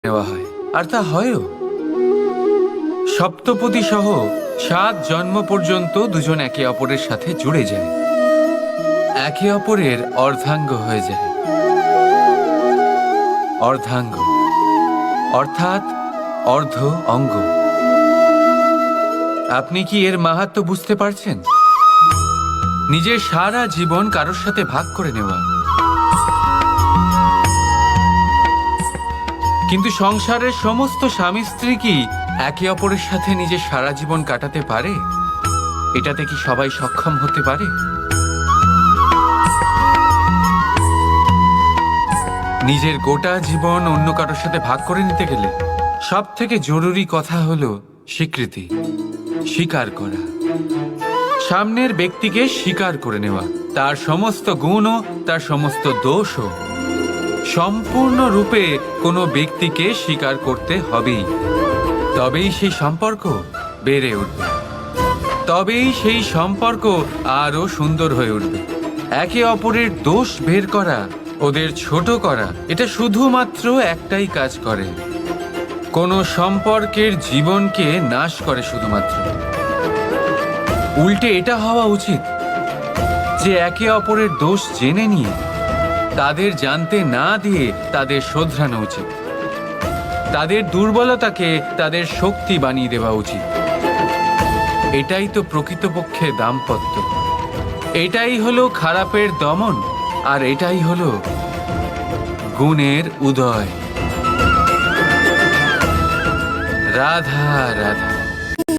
নেওয়া হয়, আর তা হয়ও। সপ্তপদী সহ 7 জন্ম পর্যন্ত দুজন একে অপরের সাথে জুড়ে যায়, একে অপরের অর্ধাঙ্গ হয়ে যায়। অর্ধাঙ্গ অর্থাৎ অর্ধ অঙ্গ। আপনি কি এর মাহাত্ম্য বুঝতে পারছেন? নিজের সারা জীবন কারোর সাথে ভাগ করে নেওয়া। কিন্তু সংসারের সমস্ত স্বামী স্ত্রী কি একে অপরের সাথে নিজের সারা জীবন কাটাতে পারে? এটাতে কি সবাই সক্ষম হতে পারে? নিজের গোটা জীবন অন্য কারোর সাথে ভাগ করে নিতে গেলে সব থেকে জরুরি কথা হলো স্বীকৃতি, স্বীকার করা। সামনের ব্যক্তিকে স্বীকার করে নেওয়া, তার সমস্ত গুণও তার সমস্ত দোষও। সম্পূর্ণরূপে কোনো ব্যক্তিকে স্বীকার করতে হবেই, তবেই সেই সম্পর্ক বেড়ে উঠবে, তবেই সেই সম্পর্ক আরো সুন্দর হয়ে উঠবে। একে অপরের দোষ বের করা, ওদের ছোট করা, এটা শুধুমাত্র একটাই কাজ করে, কোনো সম্পর্কের জীবনকে নাশ করে শুধুমাত্র। উল্টে এটা হওয়া উচিত যে একে অপরের দোষ জেনে নিয়ে তাদের জানতে না দিয়ে তাদের শোধরানো উচিত। তাদের দুর্বলতাকে তাদের শক্তি বানিয়ে দেওয়া উচিত। এটাই তো প্রকৃতপক্ষে দাম্পত্য। এটাই হলো খারাপের দমন, আর এটাই হলো গুণের উদয়। রাধা রাধা।